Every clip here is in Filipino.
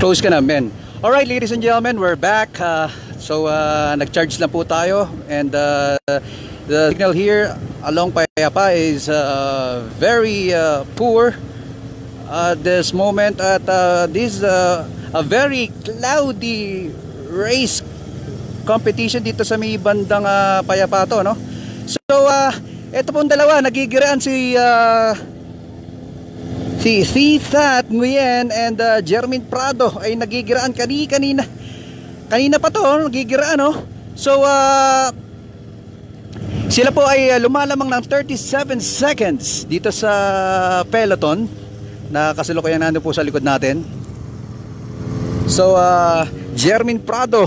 Close ka na, men. Alright, ladies and gentlemen, we're back. Nag-charge lang po tayo. And the signal here along Payapa is very poor at this moment. At this a very cloudy race competition dito sa may bandang Payapa to, no? So, ito pong dalawa, nagigiraan si Thath Nguyen and Jermaine Prado ay nagigiraan kanina pa to, nagigiraan, no? So sila po ay lumalamang ng 37 seconds dito sa peloton na kasalukuyan nando po sa likod natin. So Jermaine Prado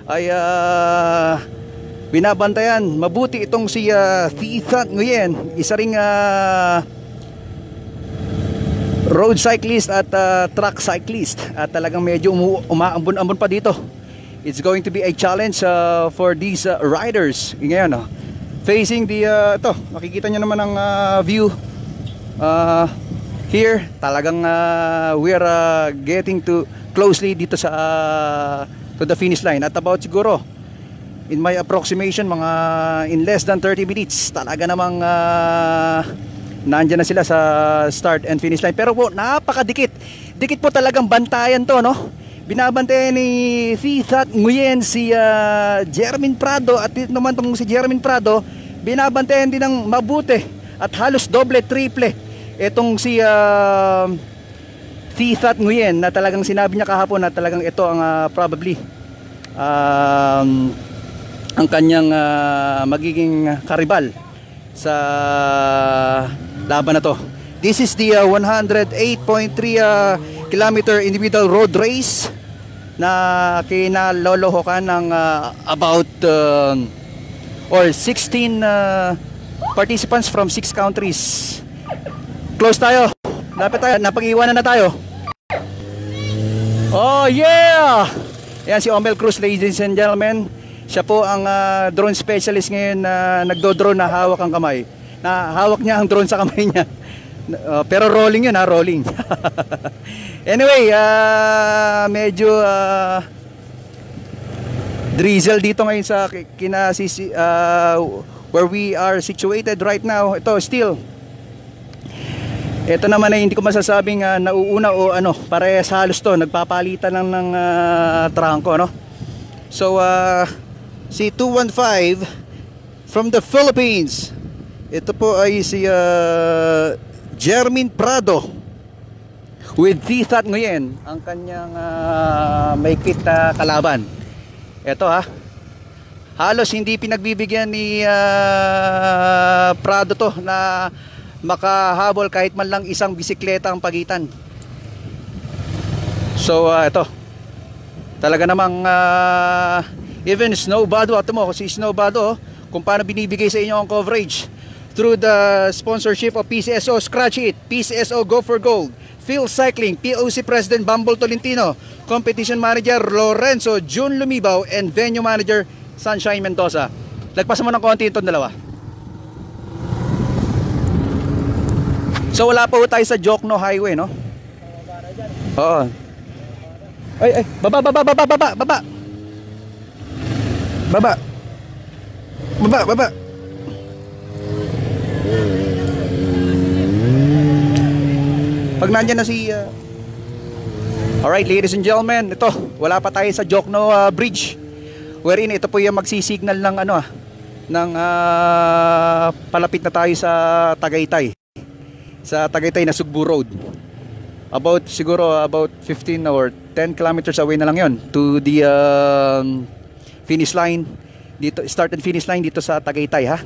ay binabantayan mabuti itong si Thath Nguyen, isa ring road cyclist at track cyclist, at talagang medyo umaambon-ambon pa dito. It's going to be a challenge for these riders ngayon, facing the ito, makikita nyo naman ang view here. Talagang we are getting to closely dito sa to the finish line, at about siguro in my approximation mga in less than 30 minutes talaga namang nandyan na sila sa start and finish line. Pero po, napakadikit. Dikit po talagang bantayan to, no? Binabantayan ni Thath Nguyen si Jermaine Prado, at ito naman tong si Jermaine Prado binabantayan din ng mabuti at halos doble, triple itong si Thath Nguyen, na talagang sinabi niya kahapon na talagang ito ang probably ang kanyang magiging karibal sa laban na to. This is the 108.3 kilometer individual road race na kinalolohokan ng about or 16 participants from 6 countries. Close tayo. Lapit tayo. Napag-iwanan na tayo. Oh yeah! Yan si Omel Cruz, ladies and gentlemen. Siya po ang drone specialist ngayon na nagdo-drone na hawak ang kamay. Na hawak niya ang drone sa kamay niya. Pero rolling yun, rolling. Anyway, medyo drizzle dito ngayon sa where we are situated right now. Ito still. Ito naman ay hindi ko masasabing nauuna o ano, parehas halos to, nagpapalitan lang ng trangko, no? So si 215 from the Philippines, ito po ay si Jermaine Prado with Thath Nguyen, ang kanyang maikit kalaban. Ito halos hindi pinagbibigyan ni Prado to na makahabol kahit man lang isang bisikleta ang pagitan. So ito talaga namang even Snow Bado, ato mo si Snow Bado, kung paano binibigay sa inyo ang coverage through the sponsorship of PCSO Scratch It, PCSO Go for Gold, Phil Cycling, POC President Bumble Tolentino, Competition Manager Lorenzo June Lumibaw, and Venue Manager Sunshine Mendoza. Lagpasan mo ng konti itong dalawa. So wala pa po tayo sa Jokno Highway, no? Oo. Ay, baba. Pag nandyan na si alright, ladies and gentlemen, ito, wala pa tayo sa Jokno Bridge, wherein ito po yung magsisignal ng ng palapit na tayo sa Tagaytay, na Sugbu Road. Siguro about 15 or 10 kilometers away na lang yon to the finish line dito, start and finish line dito sa Tagaytay, ha.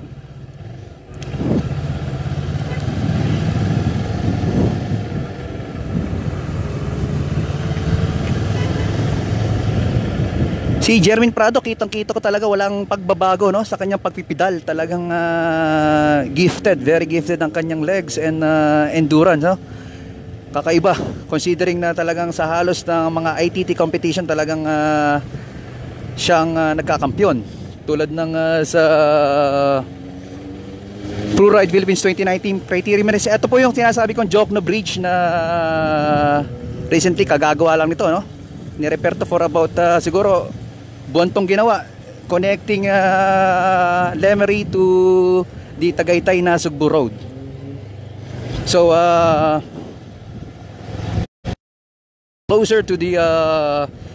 Si Jermaine Prado, kitang-kita ko talaga walang pagbabago, no, sa kanyang pagpipidal. Talagang gifted, very gifted ang kanyang legs and endurance, no. Kakaiba considering na talagang sa halos ng mga ITT competition talagang siyang nagkakampyon, tulad ng sa Pro Ride Philippines 2019 criteria. Ito po yung sinasabi kong Jokno Bridge na recently kagagawa lang nito, no. Nirepair to for about siguro buwan tong ginawa, connecting Lemery to the Tagaytay Nasugbu Road. So closer to the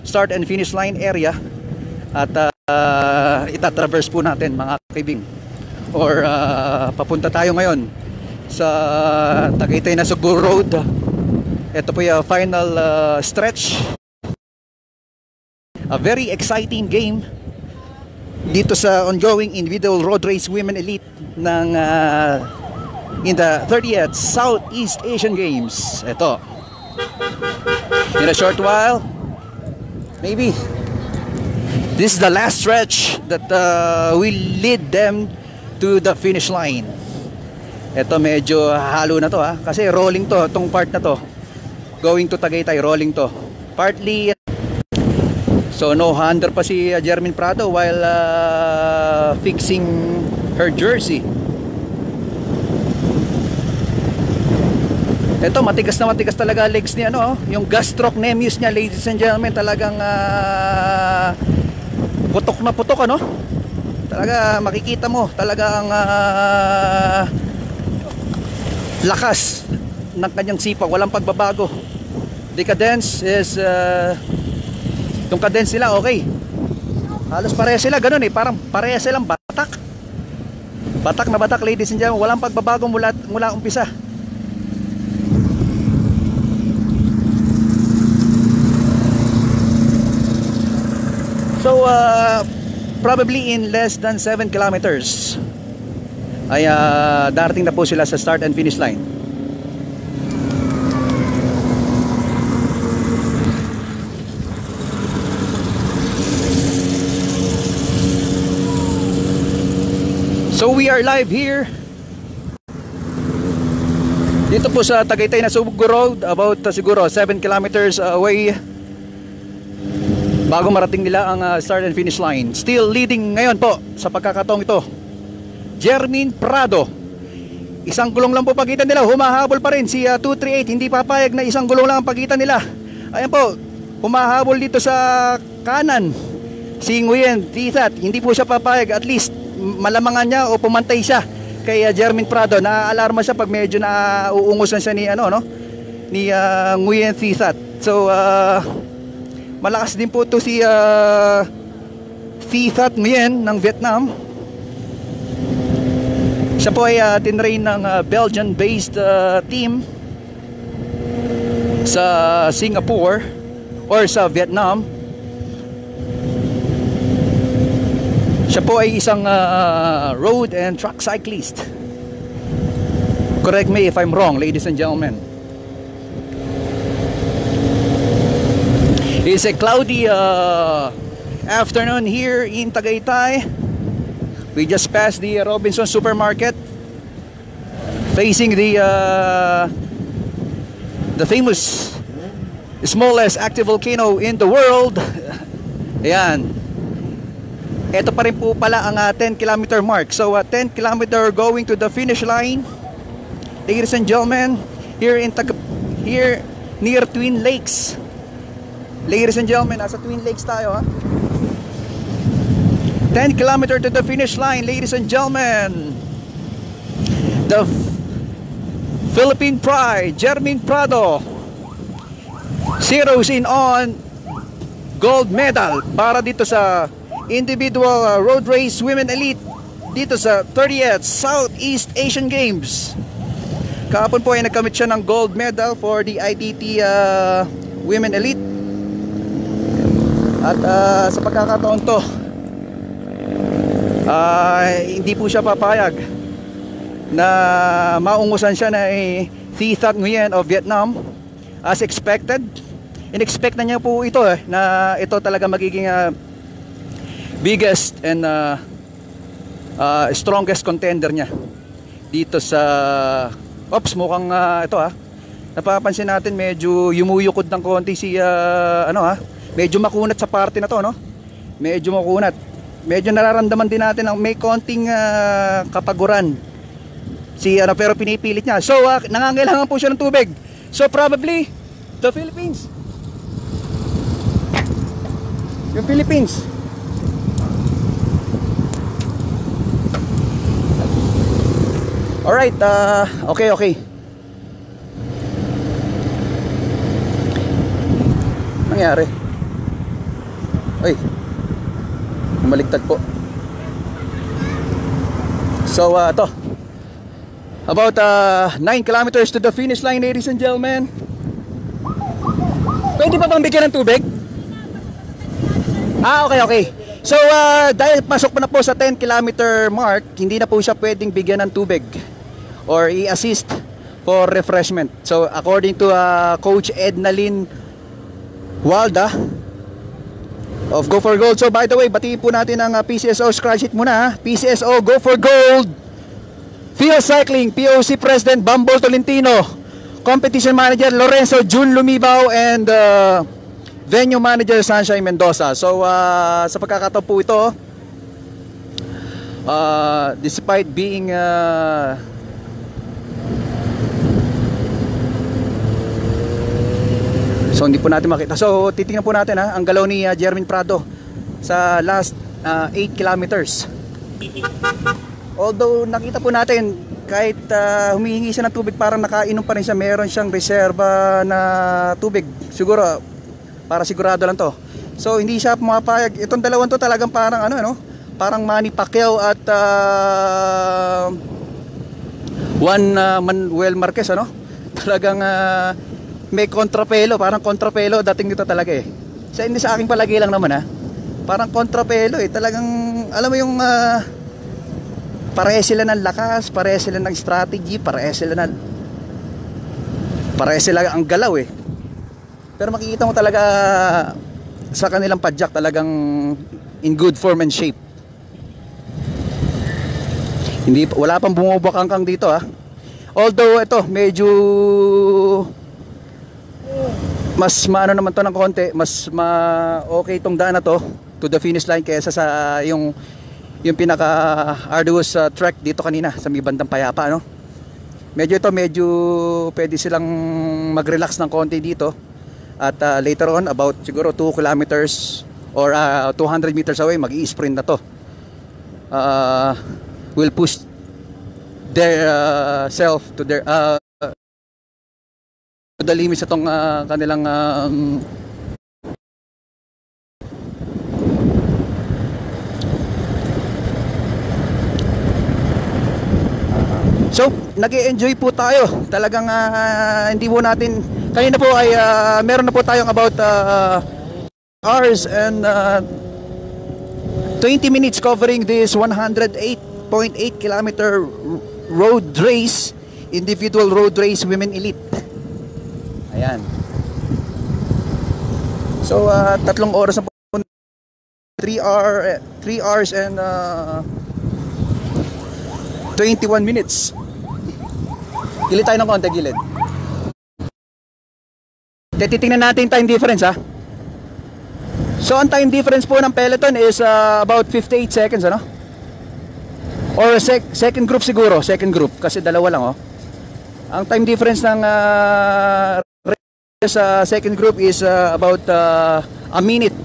start and finish line area, at itatraverse po natin mga kaibing, or papunta tayo ngayon sa Tagaytay Nasugbu Road. Ito po yung final stretch. A very exciting game dito sa ongoing individual road race women elite ng in the 30th Southeast Asian Games. Ito, in a short while, maybe this is the last stretch that will lead them to the finish line. Ito medyo halo na to kasi rolling to, itong part na to going to Tagaytay, rolling to partly. So no hander pa si Jermin Prado while fixing her jersey. Ito matigas na matigas talaga legs niya, yung gastrocnemius niya, ladies and gentlemen, talagang putok na putok, talaga makikita mo talagang lakas ng kanyang sipa, walang pagbabago. The cadence is yung cadence nila okay, halos pareha sila ganun parang pareha silang batak na batak, ladies and gentlemen, walang pagbabago mula umpisa. So probably in less than 7 kilometers ay darating na po sila sa start and finish line. So we are live here dito po sa Tagaytay Nasugbu Road, about siguro 7 kilometers away bago marating nila ang start and finish line. Still leading ngayon po sa pagkakataong ito, Jermin Prado. Isang gulong lang po pagitan nila, humahabol pa rin si 238, hindi papayag na isang gulong lang ang pagitan nila. Ayan po, humahabol dito sa kanan si Nguyen Tithat, hindi po siya papayag, at least malamangan niya o pumantay siya kay Jermin Prado. Naaalarma siya pag medyo nauungusan siya ni ni Nguyen Tithat. So malakas din po to si Thi That Nguyen ng Vietnam. Siya po ay tinrain ng Belgian-based team sa Singapore or sa Vietnam. Siya po ay isang road and track cyclist. Correct me if I'm wrong, ladies and gentlemen. It's a cloudy afternoon here in Tagaytay. We just passed the Robinson Supermarket, facing the famous smallest active volcano in the world. Ayan. Ito pa rin po pala ang 10 kilometer mark. So 10 kilometer going to the finish line, ladies and gentlemen, here near Twin Lakes. Ladies and gentlemen, nasa Twin Lakes tayo 10 kilometer to the finish line, ladies and gentlemen. The Philippine Pride, Jermin Prado, zeroes in on gold medal para dito sa individual road race women elite dito sa 30th Southeast Asian Games. Kahapon po ay nagkamit siya ng gold medal for the ITT women elite. At sa pagkakataon to, hindi po siya papayag na maungusan siya na Thi That Nguyen of Vietnam as expected. In-expect na niya po ito na ito talaga magiging biggest and strongest contender niya dito sa mukhang ito napapansin natin medyo yumuyukod ng konti si medyo makunat sa parte na to, medyo makunat, medyo nararamdaman din natin ang may konting kapaguran si pero pinipilit niya. So nangangailangan po siya ng tubig. So probably the Philippines Yung Philippines. Alright, okay. Nangyari? Ay, maligtad po. So, to about 9 kilometers to the finish line, ladies and gentlemen. Pwede pa bang bigyan ng tubig? Okay. So, dahil pasok pa na po sa 10 kilometer mark, hindi na po siya pwedeng bigyan ng tubig or i-assist for refreshment. So, according to Coach Ednalyn Walda of Go for Gold. So, by the way, batiin po natin ang PCSO. Scratch it muna, ha? PCSO, Go for Gold, Field Cycling, POC President Bambol Tolentino, Competition Manager Lorenzo Jun Lumibaw, and Venue Manager Sunshine Mendoza. So, sa pagkakataon po ito, despite being so hindi po natin makita. So, titingnan po natin ang galaw ni Jermin Prado sa last 8 kilometers. Although nakita po natin kahit humihingi siya ng tubig, parang nakainom pa rin siya, meron siyang reserba na tubig. Siguro para sigurado lang to. So hindi siya pumapayag. Itong dalawang to talagang parang parang Manny Pacquiao at Juan Manuel Marquez, talagang may kontrapelo, parang kontrapelo dating dito talaga eh. Hindi sa aking palagay lang naman parang kontrapelo eh. Talagang alam mo yung pareho sila ng lakas, pareho sila ng strategy, pareho sila ang galaw eh. Pero makikita mo talaga sa kanilang padjak talagang in good form and shape. Wala pang bumubakangkang dito Although ito medyo mas maano naman to ng konti, mas okay itong daan na to to the finish line kaysa sa yung pinaka arduous trek dito kanina sa may bandang Payapa, medyo pwede silang mag-relax ng konti dito. At later on, about siguro 2 kilometers or 200 meters away, mag-i-sprint na to. Will push their self to their to the limits itong kanilang so, nag-i-enjoy po tayo. Talagang hindi po natin kanina po ay meron na po tayong about hours and 20 minutes covering this 108.8 kilometer road race, individual road race, women elite. Ayan. So 3 oras na po, 3 hours and 21 minutes. Gilid tayo ng konti, gilid. Titingnan natin yung time difference So ang time difference po ng peloton is about 58 seconds or second group siguro, second group kasi dalawa lang Ang time difference ng sa second group is about a minute.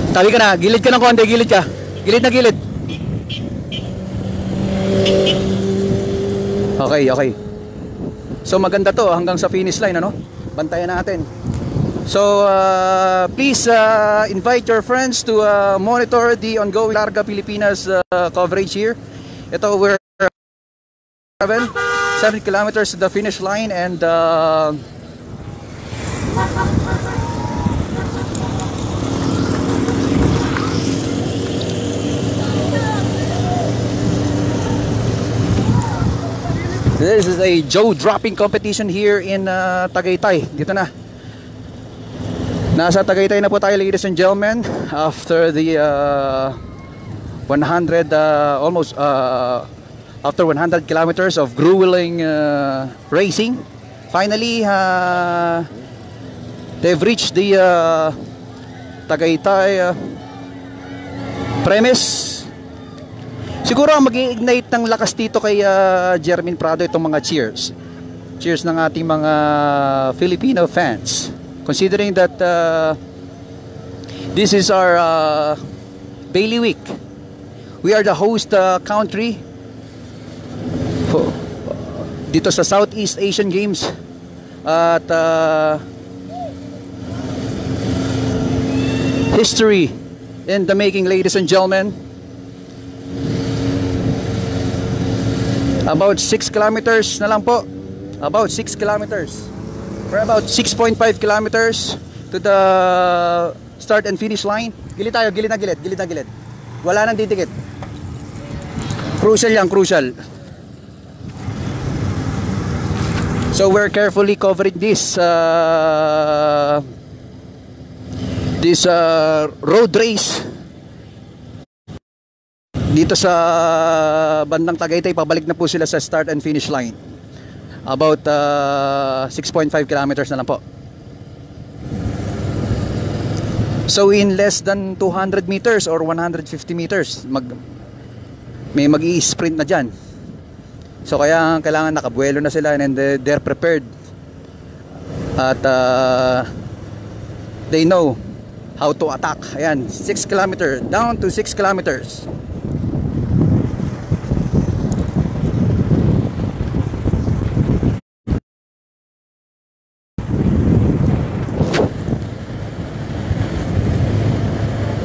Tabi ka na, gilid ka ng konti, gilid ka. Gilid na gilid. Okay. So maganda to hanggang sa finish line Bantayan natin. So please invite your friends to monitor the ongoing Larga Pilipinas coverage here. Ito we're 7 kilometers to the finish line and this is a jaw dropping competition here in Tagaytay. Dito na. Nasa Tagaytay na po tayo, ladies and gentlemen, after the 100 almost after 100 kilometers of grueling racing. Finally they've reached the Tagaytay premise. Siguro ang mag-i-ignite ng lakas dito kay Jermin Prado itong mga cheers ng ating mga Filipino fans. considering that this is our Bailey Week. We are the host country dito sa Southeast Asian Games at history in the making, ladies and gentlemen. About 6 kilometers na lang po. About 6 kilometers. We're about 6.5 kilometers to the start and finish line. Gilid tayo, gilid na gilid, gilid na gilid. Wala nang didikit. Crucial yan, crucial. So we're carefully covering this road race dito sa bandang Tagaytay. Pabalik na po sila sa start and finish line. About 6.5 kilometers na lang po. So in less than 200 meters or 150 meters may mag-i-sprint na dyan. So kaya kailangan nakabuelo na sila and they're prepared. At they know how to attack. Ayan, 6 kilometers, down to 6 kilometers.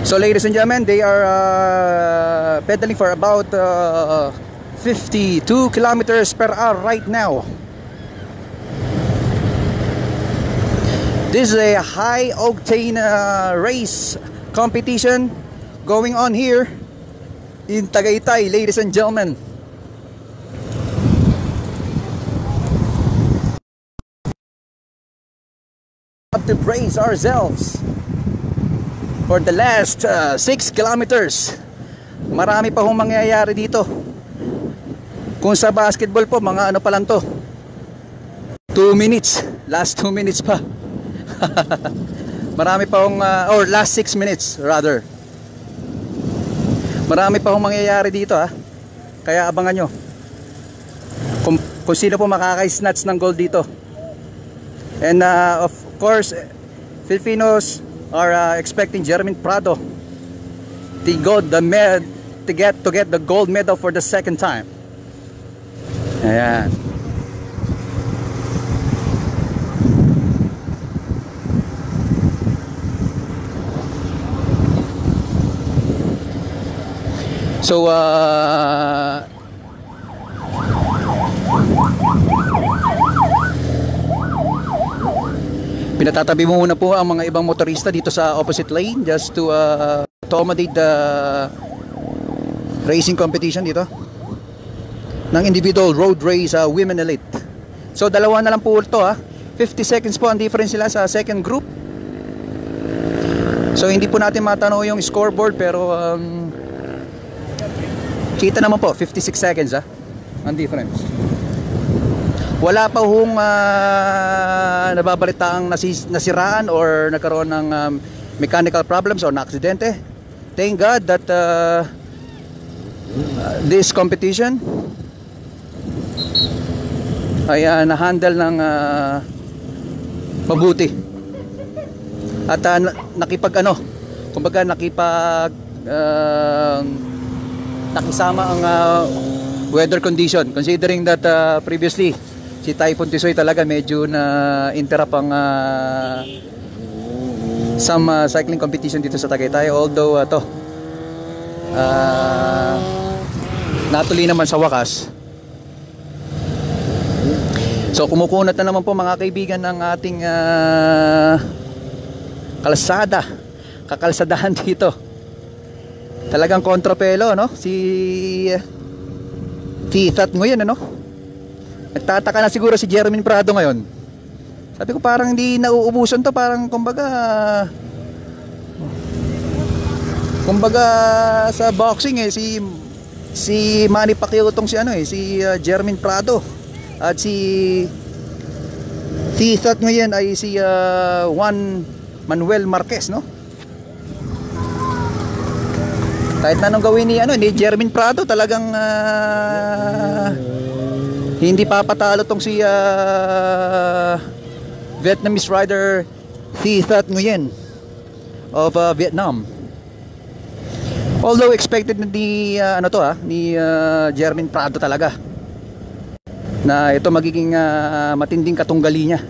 So ladies and gentlemen, they are pedaling for about 52 kilometers per hour right now. This is a high octane race competition going on here in Tagaytay, ladies and gentlemen. Have to brace ourselves for the last 6 kilometers. Marami pa hong mangyayari dito. Kung sa basketball po, mga ano pa lang to, 2 minutes, last 2 minutes pa. Marami pa hong or last 6 minutes rather. Marami pa hong mangyayari dito ha. Kaya abangan nyo kung sino po makaka-snatch ng gold dito. And of course, Filipinos are expecting Jermaine Prado to get the gold medal for the second time. Ayan. So pinatatabi mo muna po ang mga ibang motorista dito sa opposite lane just to accommodate the racing competition dito ng individual road race women elite. So dalawa na lang po ito 50 seconds po ang difference sila sa second group. So hindi po natin matanaw yung scoreboard pero kita naman po 56 seconds ang difference. Wala pa hong nababalitaang nasiraan or nagkaroon ng mechanical problems or na-aksidente. Thank God that this competition ay na-handle ng mabuti. At nakisama ang weather condition, considering that previously si Typhoon Tisoy talaga medyo na interrupt ang some cycling competition dito sa Tagaytay, although natuloy naman sa wakas. So kumukunat na naman po mga kaibigan ng ating kakalsadahan dito. Talagang kontrapelo, no? Si Tithat ngayon, ano? Nagtataka na siguro si Jermaine Prado ngayon. Sabi ko parang hindi nauubusan to, parang kumbaga sa boxing si Manny Pacquiao tong si Jermaine Prado at si Tithat ngayon ay si Juan Manuel Marquez, no? Kahit na anong gawin ni Jermaine Prado, talagang hindi papatalo tong si Vietnamese rider Thi That Nguyen of Vietnam. Although expected na ni Jermaine Prado talaga na ito magiging matinding katunggali niya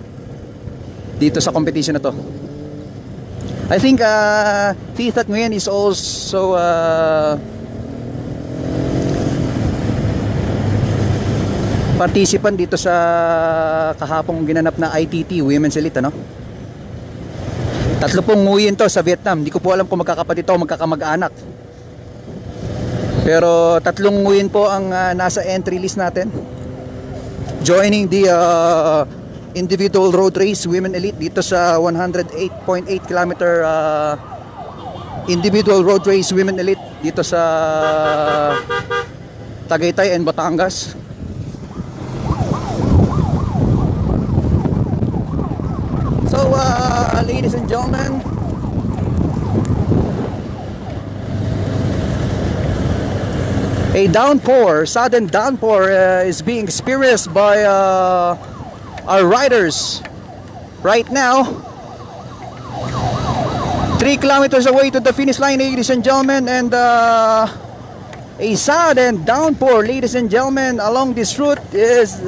dito sa competition na to. I think Thi That Nguyen is also participant dito sa kahapong ginanap na ITT Women's Elite, ano? Tatlo pong nguyen to sa Vietnam. Hindi ko po alam kung magkakapatid o magkakamag-anak. Pero tatlong nguyen po ang nasa entry list natin. Joining the individual road race Women Elite dito sa 108.8 kilometer individual road race Women Elite dito sa Tagaytay and Batangas. So ladies and gentlemen, a downpour, sudden downpour is being experienced by our riders right now. 3 kilometers away to the finish line, ladies and gentlemen, and a sudden downpour, ladies and gentlemen, along this route is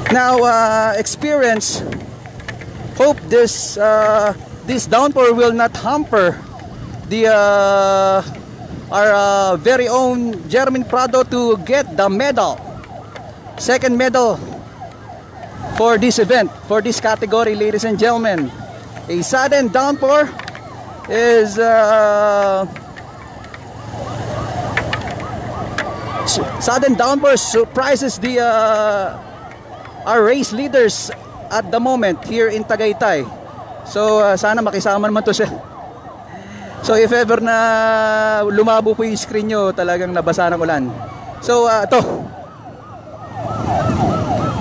now experienced. Hope this downpour will not hamper the our very own Jermaine Prado to get the medal, second medal for this event, for this category, ladies and gentlemen. A sudden downpour is sudden downpour surprises the our race leaders at the moment here in Tagaytay. So sana makisama naman to siya. So if ever na lumabo po yung screen nyo, talagang nabasa ng ulan. So ito,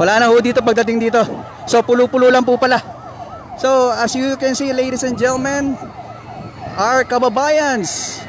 wala na ho dito pagdating dito. So pulo-pulo lang po pala. So as you can see, ladies and gentlemen, our kababayans